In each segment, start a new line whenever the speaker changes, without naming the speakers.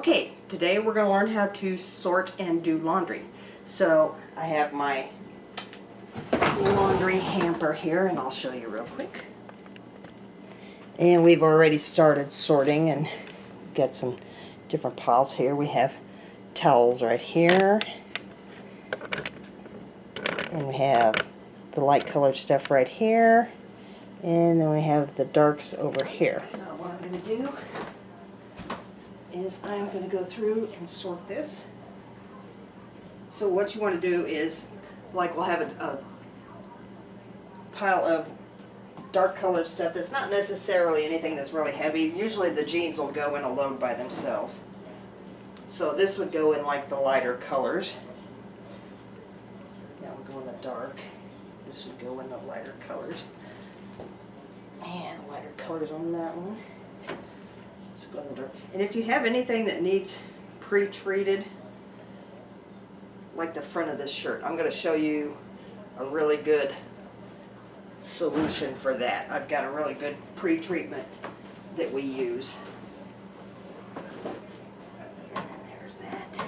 Okay, today we're going to learn how to sort and do laundry. So I have my laundry hamper here, and I'll show you real quick. And we've already started sorting and got some different piles here. We have towels right here, and we have the light colored stuff right here, and then we have the darks over here. So what I'm going to do is I'm going to go through and sort this. So what you want to do is, like, we'll have a pile of dark colored stuff that's not necessarily anything that's really heavy. Usually the jeans will go in a load by themselves. So this would go in like the lighter colors. That would go in the dark. This would go in the lighter colors. And lighter colors on that one. Let's go in the dark. And if you have anything that needs pre-treated, like the front of this shirt, I'm going to show you a really good solution for that. I've got a really good pre-treatment that we use. And there's that.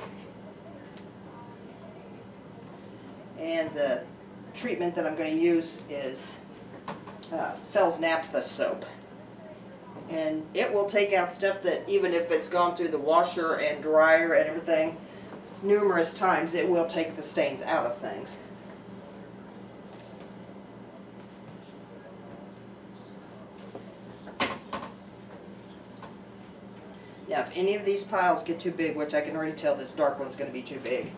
And the treatment that I'm going to use is Fell's Naphtha soap. And it will take out stuff that, even if it's gone through the washer and dryer and everything numerous times, it will take the stains out of things. Now, if any of these piles get too big, which I can already tell this dark one's going to be too big,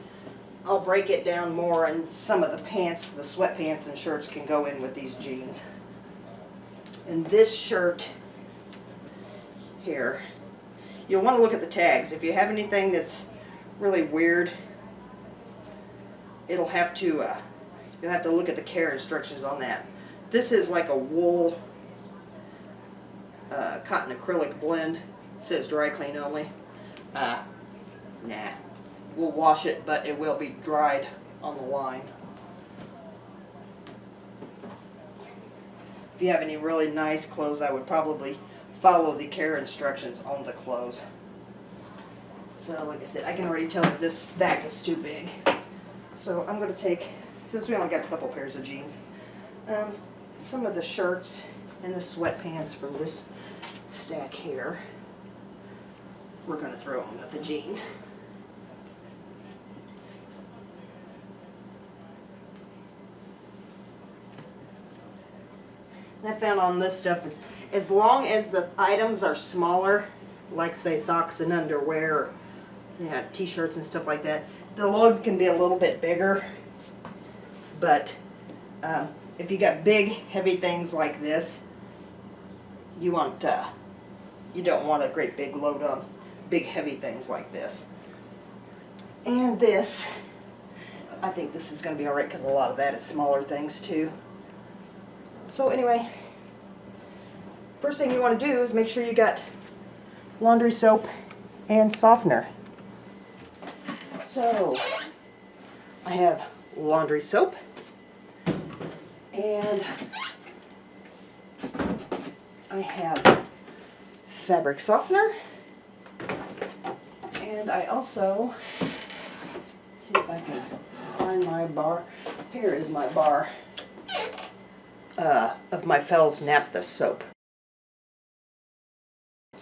I'll break it down more, and some of the pants, the sweatpants and shirts, can go in with these jeans. And this shirt here, you'll want to look at the tags. If you have anything that's really weird, it'll have to you'll have to look at the care instructions on that. This is like a wool cotton acrylic blend. It says dry clean only. Nah, we'll wash it, but it will be dried on the line. If you have any really nice clothes, I would probably follow the care instructions on the clothes. So like I said, I can already tell that this stack is too big. So I'm going to take, since we only got a couple pairs of jeans, some of the shirts and the sweatpants from this stack here, we're going to throw them with the jeans. And I found on this stuff is, as long as the items are smaller, like say socks and underwear, t-shirts and stuff like that, the load can be a little bit bigger. But if you got big, heavy things like this, you don't want a great big load on big, heavy things like this. And this, I think this is going to be alright, because a lot of that is smaller things too. So anyway, first thing you want to do is make sure you got laundry soap and softener. So I have laundry soap, and I have fabric softener, and I also, let's see if I can find my bar. Here is my bar of my Fell's Naphtha soap.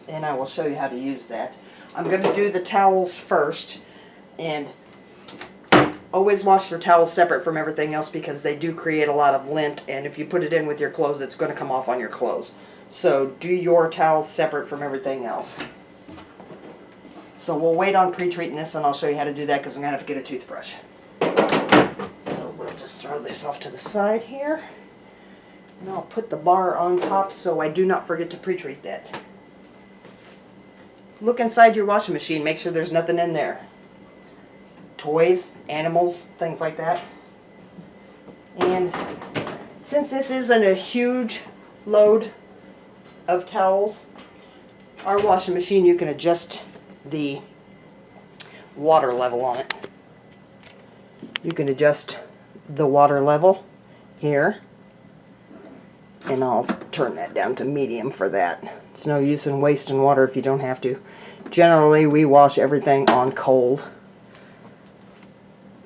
And I will show you how to use that. I'm going to do the towels first, and always wash your towels separate from everything else, because they do create a lot of lint, and if you put it in with your clothes, it's going to come off on your clothes. So do your towels separate from everything else. So we'll wait on pre-treating this, and I'll show you how to do that, because I'm going to have to get a toothbrush. So we'll just throw this off to the side here. And I'll put the bar on top so I do not forget to pre-treat that. Look inside your washing machine, make sure there's nothing in there. Toys, animals, things like that. And since this isn't a huge load of towels, our washing machine, you can adjust the water level on it. You can adjust the water level here. And I'll turn that down to medium for that. It's no use in wasting water if you don't have to. Generally, we wash everything on cold.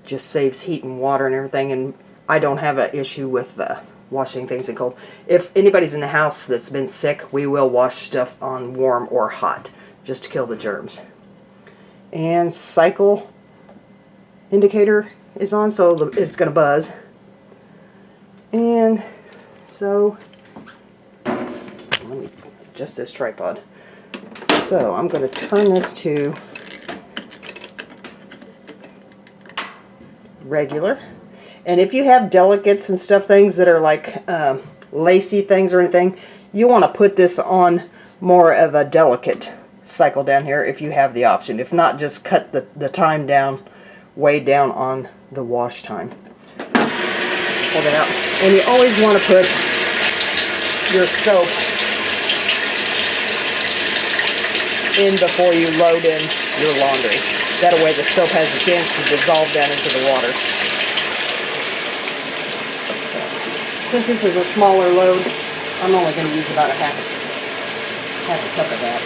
Just saves heat and water and everything, and I don't have an issue with washing things in cold. If anybody's in the house that's been sick, we will wash stuff on warm or hot, just to kill the germs. And cycle indicator is on, so it's going to buzz. And so, let me adjust this tripod. So I'm going to turn this to regular. And if you have delicates and stuff, things that are like lacy things or anything, you want to put this on more of a delicate cycle down here if you have the option. If not, just cut the time down, way down on the wash time. Pull that out. And you always want to put your soap in before you load in your laundry. That way the soap has a chance to dissolve down into the water. So, since this is a smaller load, I'm only going to use about half a cup of that.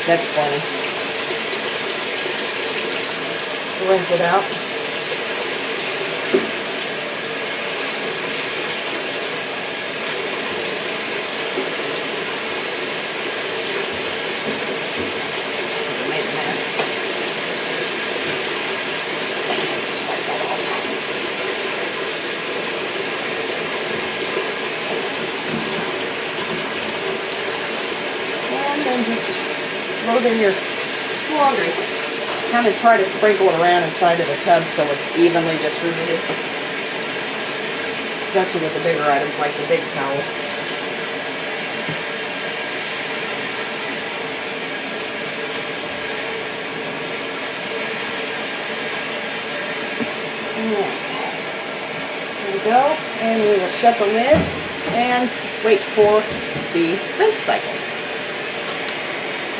That's plenty. Rinse it out. Made a mess. And wipe that off. And then just load in your laundry. Kind of try to sprinkle it around inside of the tub so it's evenly distributed. Especially with the bigger items like the big towels. There we go. And we will shut the lid and wait for the rinse cycle.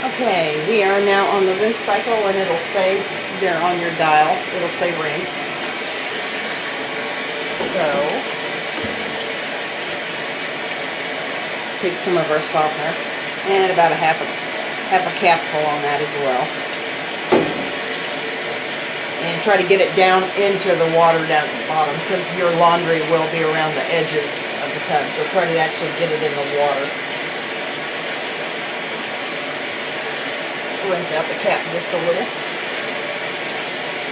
Okay, we are now on the rinse cycle, and it'll say there on your dial, it'll say rinse. So, take some of our softener, and about half a capful on that as well. And try to get it down into the water down at the bottom, because your laundry will be around the edges of the tub, so try to actually get it in the water. Rinse out the cap just a little.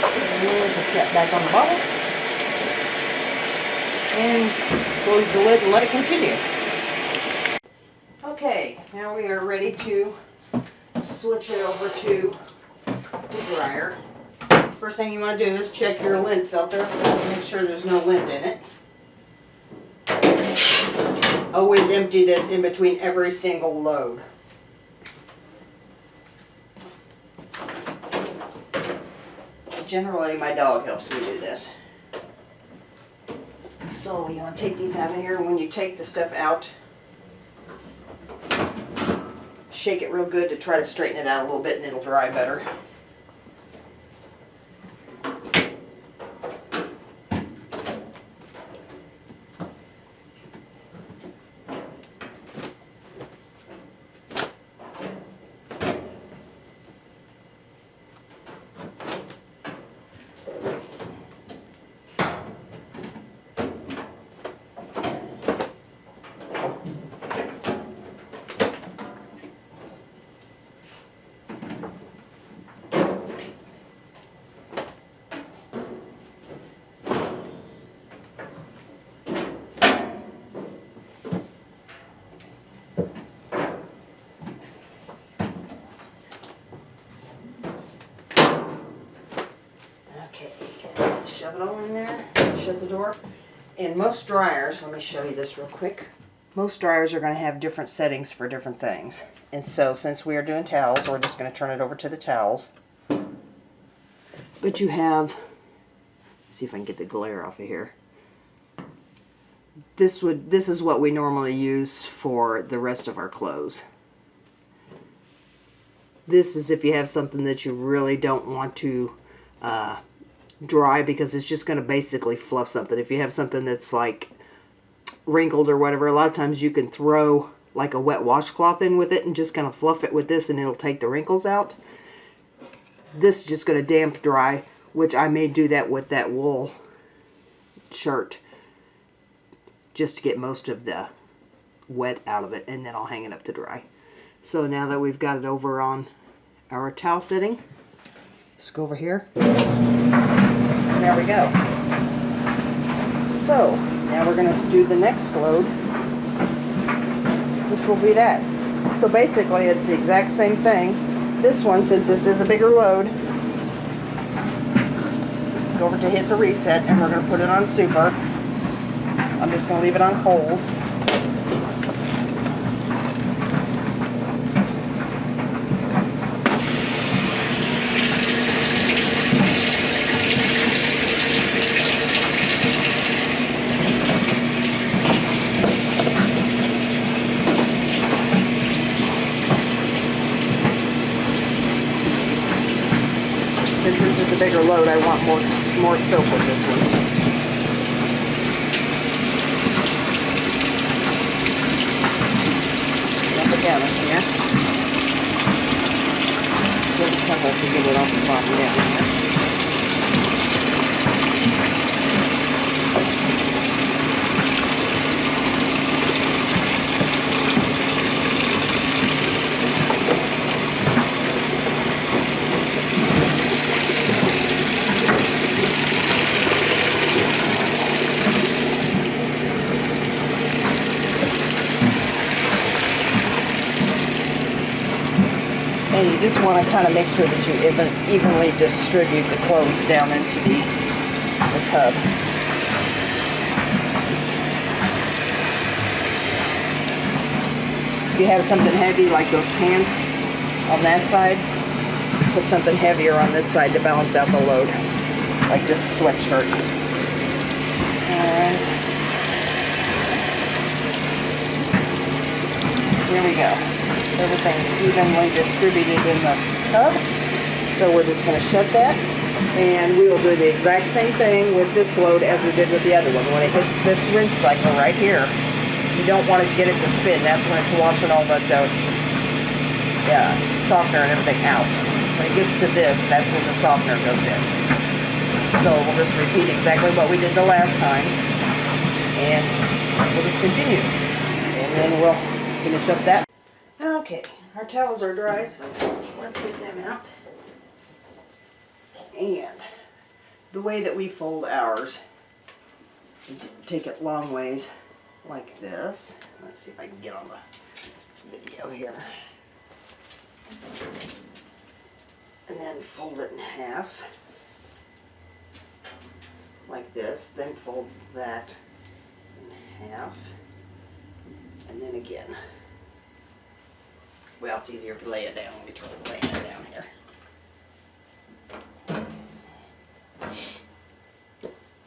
And rinse the cap back on the bottle. And close the lid and let it continue. Okay, now we are ready to switch it over to the dryer. First thing you want to do is check your lint filter. Make sure there's no lint in it. Always empty this in between every single load. Generally, my dog helps me do this. So you want to take these out of here, and when you take the stuff out, shake it real good to try to straighten it out a little bit, and it'll dry better. Shove it all in there, shut the door. And most dryers, let me show you this real quick. Most dryers are going to have different settings for different things. And so since we are doing towels, we're just going to turn it over to the towels. But you have, see if I can get the glare off of here. This is what we normally use for the rest of our clothes. This is if you have something that you really don't want to dry because it's just going to basically fluff something. If you have something that's like wrinkled or whatever, a lot of times you can throw like a wet washcloth in with it and just kind of fluff it with this and it'll take the wrinkles out. This is just going to damp dry, which I may do that with that wool shirt just to get most of the wet out of it, and then I'll hang it up to dry. So now that we've got it over on our towel setting, let's go over here. There we go. So now we're going to do the next load, which will be that. So basically it's the exact same thing. This one, since this is a bigger load, go over to hit the reset and we're going to put it on super. I'm just going to leave it on cold. Since this is a bigger load, I want more soap with this one. Dump it down in here. Really careful to get it off the bottom down here. And you just want to kind of make sure that you evenly distribute the clothes down into the tub. If you have something heavy like those pants on that side, put something heavier on this side to balance out the load, like this sweatshirt. And here we go. Everything evenly distributed in the tub. So we're just going to shut that, and we will do the exact same thing with this load as we did with the other one. When it hits this rinse cycle right here, you don't want to get it to spin. That's when it's washing all the softener and everything out. When it gets to this, that's when the softener goes in. So we'll just repeat exactly what we did the last time, and we'll just continue. And then we'll finish up that. Okay, our towels are dry, so let's get them out. And the way that we fold ours is you take it long ways like this. Let's see if I can get on the video here. And then fold it in half like this. Then fold that in half. And then again. Well, it's easier if you lay it down. Let me try laying it down here.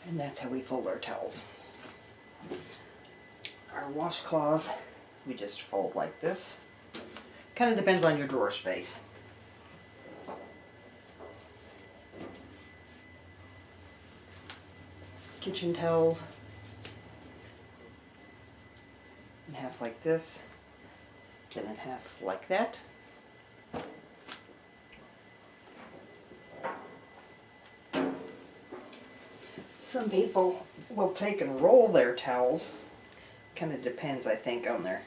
And that's how we fold our towels. Our washcloths, we just fold like this. Kind of depends on your drawer space. Kitchen towels, in half like this. Then in half like that. Some people will take and roll their towels. Kind of depends, I think, on their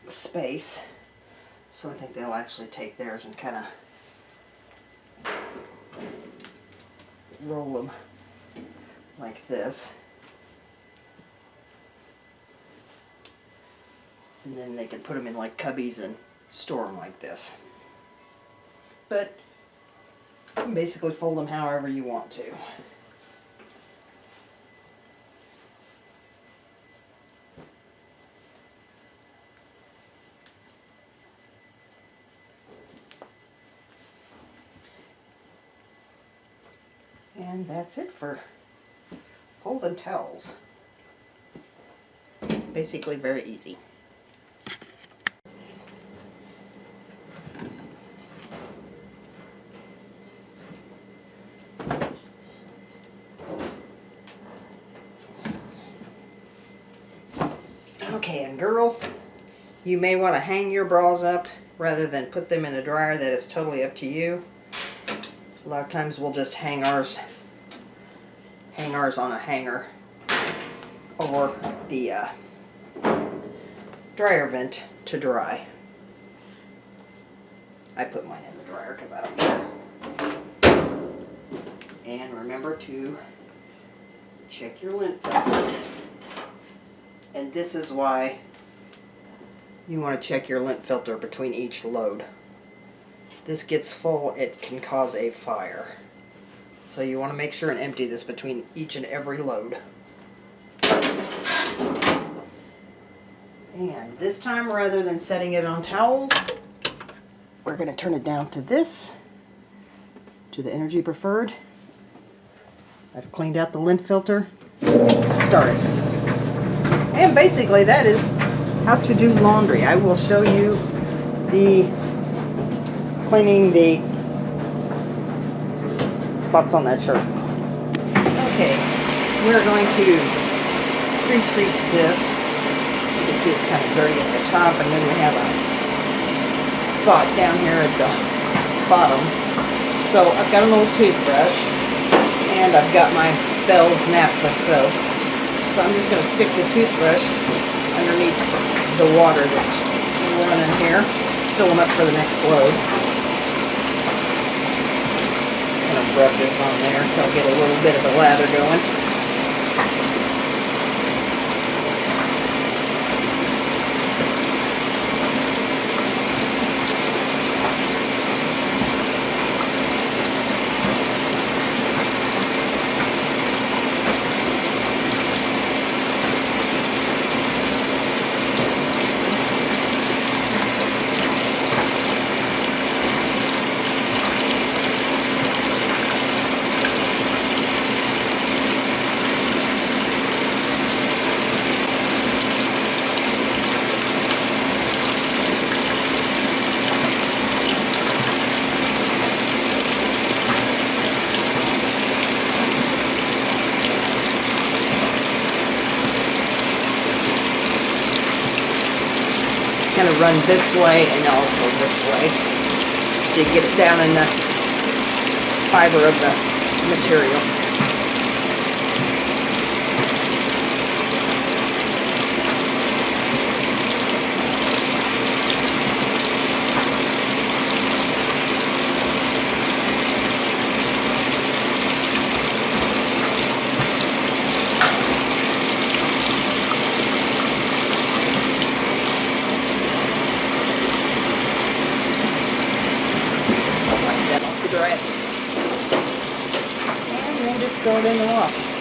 space. So I think they'll actually take theirs and kind of roll them like this. And then they can put them in like cubbies and store them like this. But you can basically fold them however you want to. And that's it for folding towels. Basically very easy. Okay, and girls, you may want to hang your bras up rather than put them in a dryer. That is totally up to you. A lot of times we'll just hang ours on a hanger over the dryer vent to dry. I put mine in the dryer because I don't care. And remember to check your lint filter. And this is why you want to check your lint filter between each load. This gets full, it can cause a fire. So you want to make sure and empty this between each and every load. And this time, rather than setting it on towels, we're going to turn it down to this, to the energy preferred. I've cleaned out the lint filter. Start it. And basically that is how to do laundry. I will show you the cleaning the spots on that shirt. Okay, we're going to pre-treat this. You can see it's kind of dirty at the top, and then we have a spot down here at the bottom. So I've got an old toothbrush, and I've got my Bell's naphtha soap. So I'm just going to stick the toothbrush underneath the water that's running here, fill them up for the next load. Just going to rub this on there until I get a little bit of a lather going. Kind of run this way and also this way, so you get it down in the fiber of the material. Dry it. And then just throw it in the wash.